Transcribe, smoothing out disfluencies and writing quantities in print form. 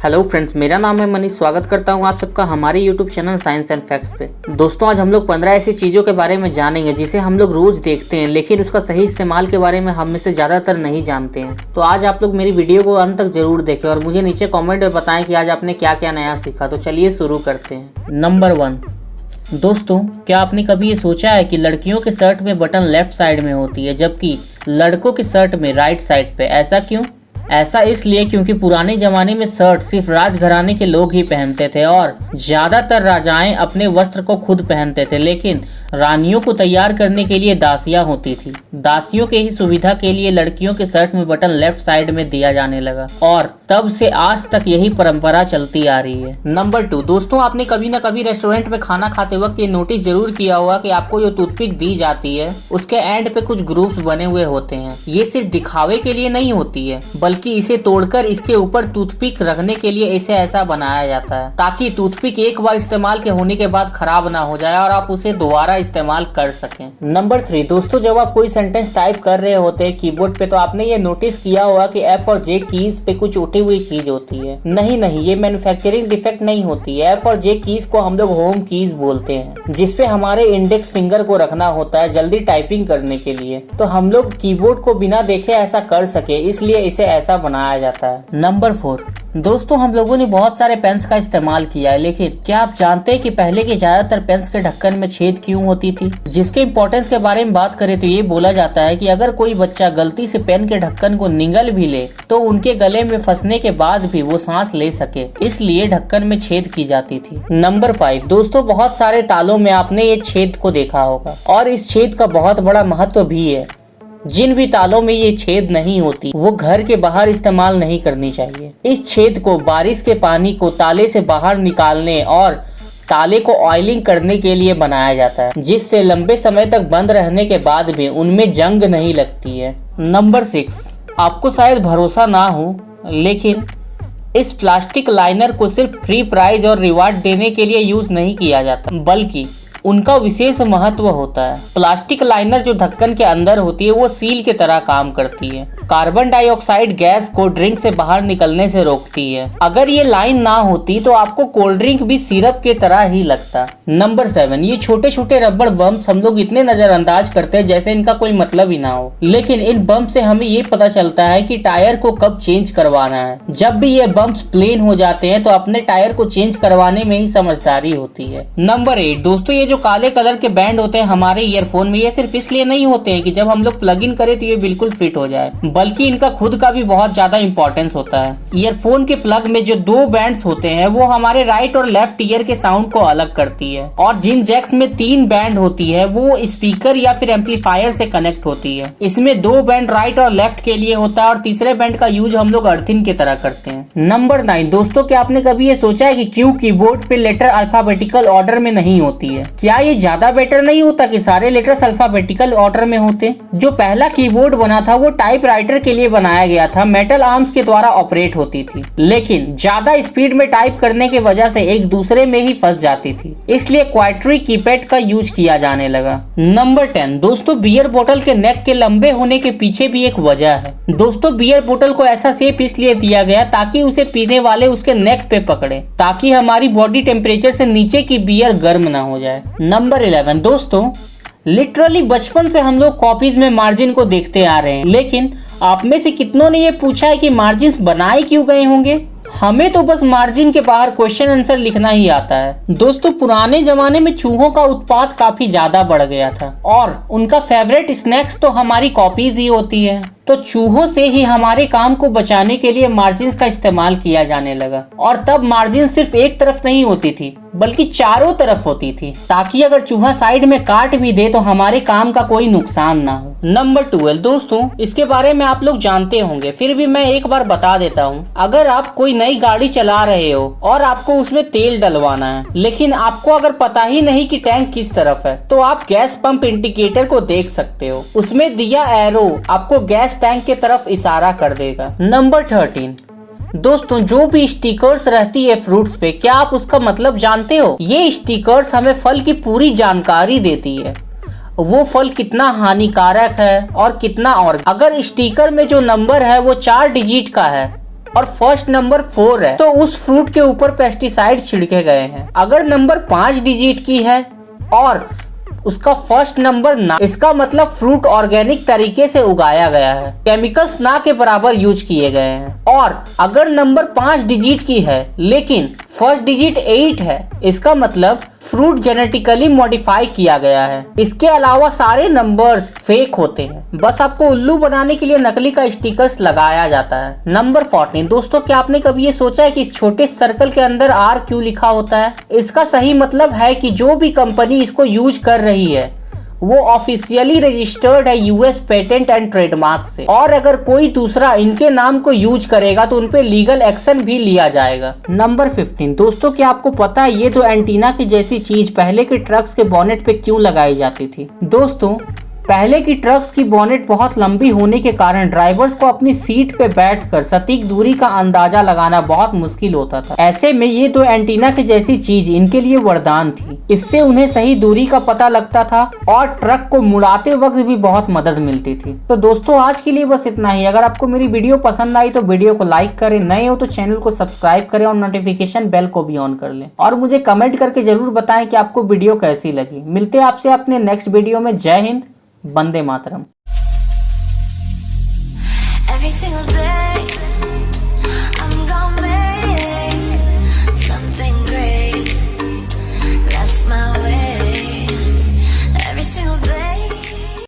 Hello friends, मेरा नाम है मनीष। स्वागत करता हूं आप सबका हमारे YouTube channel science and facts पे। दोस्तों, आज हम लोग 15 ऐसी चीज़ों के बारे में जानेंगे जिसे हम लोग रोज़ देखते हैं, लेकिन उसका सही इस्तेमाल के बारे में हम में से ज़्यादातर नहीं जानते हैं। तो आज आप लोग मेरी वीडियो को अंत तक जरूर देखें और मुझे नीचे कॉमेंट में बताएं कि आज आपने क्या क्या नया सीखा। तो चलिए शुरू करते हैं। नंबर 1, दोस्तों, क्या आपने कभी ये सोचा है कि लड़कियों के शर्ट में बटन लेफ्ट साइड में होती है जबकि लड़कों के शर्ट में राइट साइड पे? ऐसा क्यों? ऐसा इसलिए क्योंकि पुराने जमाने में शर्ट सिर्फ राजघराने के लोग ही पहनते थे और ज्यादातर राजाएं अपने वस्त्र को खुद पहनते थे, लेकिन रानियों को तैयार करने के लिए दासियां होती थी। दासियों के ही सुविधा के लिए लड़कियों के शर्ट में बटन लेफ्ट साइड में दिया जाने लगा और तब से आज तक यही परंपरा चलती आ रही है। नंबर 2, दोस्तों, आपने कभी न कभी रेस्टोरेंट में खाना खाते वक्त ये नोटिस जरूर किया होगा कि आपको जो टूथपिक दी जाती है उसके एंड पे कुछ ग्रुप्स बने हुए होते हैं। ये सिर्फ दिखावे के लिए नहीं होती है, बल्कि इसे तोड़कर इसके ऊपर टूथपिक रखने के लिए इसे ऐसा बनाया जाता है ताकि टूथपिक एक बार इस्तेमाल के होने के बाद खराब ना हो जाए और आप उसे दोबारा इस्तेमाल कर सकें। नंबर 3, दोस्तों, जब आप कोई सेंटेंस टाइप कर रहे होते हैं कीबोर्ड पे तो आपने ये नोटिस किया होगा कि F और J कीज पे कुछ उठी हुई चीज होती है। नहीं, ये मैन्युफैक्चरिंग डिफेक्ट नहीं होती है। F और J कीज को हम लोग होम कीज बोलते हैं, जिसपे हमारे इंडेक्स फिंगर को रखना होता है जल्दी टाइपिंग करने के लिए। तो हम लोग कीबोर्ड को बिना देखे ऐसा कर सके, इसलिए इसे ऐसा बनाया जाता है। नंबर 4, दोस्तों, हम लोगों ने बहुत सारे पेन्स का इस्तेमाल किया है, लेकिन क्या आप जानते हैं कि पहले के ज्यादातर पेन्स के ढक्कन में छेद क्यों होती थी? जिसके इम्पोर्टेंस के बारे में बात करें तो ये बोला जाता है कि अगर कोई बच्चा गलती से पेन के ढक्कन को निगल भी ले तो उनके गले में फंसने के बाद भी वो सांस ले सके, इसलिए ढक्कन में छेद की जाती थी। नंबर 5, दोस्तों, बहुत सारे तालों में आपने ये छेद को देखा होगा और इस छेद का बहुत बड़ा महत्व भी है। जिन भी तालों में ये छेद नहीं होती वो घर के बाहर इस्तेमाल नहीं करनी चाहिए। इस छेद को बारिश के पानी को ताले से बाहर निकालने और ताले को ऑयलिंग करने के लिए बनाया जाता है, जिससे लंबे समय तक बंद रहने के बाद भी उनमें जंग नहीं लगती है। नंबर 6, आपको शायद भरोसा ना हो, लेकिन इस प्लास्टिक लाइनर को सिर्फ फ्री प्राइज और रिवार्ड देने के लिए यूज नहीं किया जाता, बल्कि उनका विशेष महत्व होता है। प्लास्टिक लाइनर जो ढक्कन के अंदर होती है वो सील की तरह काम करती है। कार्बन डाइऑक्साइड गैस को ड्रिंक से बाहर निकलने से रोकती है। अगर ये लाइन ना होती तो आपको कोल्ड ड्रिंक भी सिरप की तरह ही लगता। नंबर 7, ये छोटे छोटे रबड़ बम्प्स हम लोग इतने नजरअंदाज करते हैं जैसे इनका कोई मतलब ही ना हो, लेकिन इन बम्प से हमें ये पता चलता है कि टायर को कब चेंज करवाना है। जब भी ये बम्प्स प्लेन हो जाते हैं तो अपने टायर को चेंज करवाने में ही समझदारी होती है। नंबर 8, दोस्तों, ये जो काले कलर के बैंड होते हैं हमारे ईयरफोन में, ये सिर्फ इसलिए नहीं होते हैं कि जब हम लोग प्लग इन करें तो ये बिल्कुल फिट हो जाए, बल्कि इनका खुद का भी बहुत ज्यादा इंपॉर्टेंस होता है। ईयरफोन के प्लग में जो 2 बैंड्स होते हैं वो हमारे राइट और लेफ्ट ईयर के साउंड को अलग करती है, और जिन जैक्स में 3 बैंड होती है वो स्पीकर या फिर एम्पलीफायर से कनेक्ट होती है। इसमें 2 बैंड राइट और लेफ्ट के लिए होता है और तीसरे बैंड का यूज हम लोग अर्थिंग की तरह करते हैं। नंबर 9, दोस्तों, क्या आपने कभी ये सोचा है कि क्यों कीबोर्ड पे लेटर अल्फाबेटिकल ऑर्डर में नहीं होती है? क्या ये ज्यादा बेटर नहीं होता कि सारे लेटर्स अल्फाबेटिकल ऑर्डर में होते? जो पहला कीबोर्ड बना था वो टाइपराइटर के लिए बनाया गया था, मेटल आर्म्स के द्वारा ऑपरेट होती थी, लेकिन ज्यादा स्पीड में टाइप करने की वजह से एक दूसरे में ही फंस जाती थी, इसलिए क्वार्टरी कीपैड का यूज किया जाने लगा। नंबर 10, दोस्तों, बियर बोतल के नेक के लंबे होने के पीछे भी एक वजह है। दोस्तों, बियर बोतल को ऐसा शेप इसलिए दिया गया ताकि उसे पीने वाले उसके नेक पे पकड़े, ताकि हमारी बॉडी टेम्परेचर से नीचे की बियर गर्म ना हो जाए। नंबर 11, दोस्तों, लिटरली बचपन से हम लोग कॉपीज में मार्जिन को देखते आ रहे हैं, लेकिन आप में से कितनों ने ये पूछा है कि मार्जिन्स बनाए क्यों गए होंगे? हमें तो बस मार्जिन के बाहर क्वेश्चन आंसर लिखना ही आता है। दोस्तों, पुराने जमाने में चूहों का उत्पाद काफी ज्यादा बढ़ गया था और उनका फेवरेट स्नैक्स तो हमारी कॉपीज ही होती है, तो चूहों से ही हमारे काम को बचाने के लिए मार्जिन्स का इस्तेमाल किया जाने लगा। और तब मार्जिन सिर्फ एक तरफ नहीं होती थी बल्कि चारों तरफ होती थी, ताकि अगर चूहा साइड में काट भी दे तो हमारे काम का कोई नुकसान ना हो। नंबर 12, दोस्तों, इसके बारे में आप लोग जानते होंगे, फिर भी मैं एक बार बता देता हूँ। अगर आप कोई नई गाड़ी चला रहे हो और आपको उसमें तेल डलवाना है, लेकिन आपको अगर पता ही नहीं कि टैंक किस तरफ है, तो आप गैस पंप इंडिकेटर को देख सकते हो। उसमें दिया एरो आपको गैस टैंक की तरफ इशारा कर देगा। नंबर 13, दोस्तों, जो भी स्टिकर्स रहती है फ्रूट्स पे, क्या आप उसका मतलब जानते हो? ये स्टिकर्स हमें फल की पूरी जानकारी देती है, वो फल कितना हानिकारक है और कितना। और अगर स्टिकर में जो नंबर है वो 4 डिजिट का है और फर्स्ट नंबर 4 है तो उस फ्रूट के ऊपर पेस्टिसाइड छिड़के गए हैं। अगर नंबर 5 डिजिट की है और उसका फर्स्ट नंबर ना, इसका मतलब फ्रूट ऑर्गेनिक तरीके से उगाया गया है, केमिकल्स ना के बराबर यूज किए गए हैं। और अगर नंबर 5 डिजिट की है लेकिन फर्स्ट डिजिट 8 है, इसका मतलब फ्रूट जेनेटिकली मॉडिफाई किया गया है। इसके अलावा सारे नंबर्स फेक होते हैं, बस आपको उल्लू बनाने के लिए नकली का स्टिकर्स लगाया जाता है। नंबर 14 दोस्तों, क्या आपने कभी ये सोचा है कि इस छोटे सर्कल के अंदर आर क्यों लिखा होता है? इसका सही मतलब है कि जो भी कंपनी इसको यूज कर रही है वो ऑफिशियली रजिस्टर्ड है यूएस पेटेंट एंड ट्रेडमार्क से, और अगर कोई दूसरा इनके नाम को यूज करेगा तो उनपे लीगल एक्शन भी लिया जाएगा। नंबर 15 दोस्तों, क्या आपको पता है ये तो एंटीना की जैसी चीज पहले के ट्रक्स के बोनेट पे क्यों लगाई जाती थी? दोस्तों, पहले की ट्रक्स की बोनेट बहुत लंबी होने के कारण ड्राइवर्स को अपनी सीट पे बैठकर सटीक दूरी का अंदाजा लगाना बहुत मुश्किल होता था। ऐसे में ये दो एंटीना की जैसी चीज इनके लिए वरदान थी। इससे उन्हें सही दूरी का पता लगता था और ट्रक को मुड़ाते वक्त भी बहुत मदद मिलती थी। तो दोस्तों, आज के लिए बस इतना ही। अगर आपको मेरी वीडियो पसंद आई तो वीडियो को लाइक करें, नए हो तो चैनल को सब्सक्राइब करें और नोटिफिकेशन बेल को भी ऑन कर लें। और मुझे कमेंट करके जरूर बताएं कि आपको वीडियो कैसी लगी। मिलते हैं आपसे अपने नेक्स्ट वीडियो में। जय हिंद, वंदे मातरम।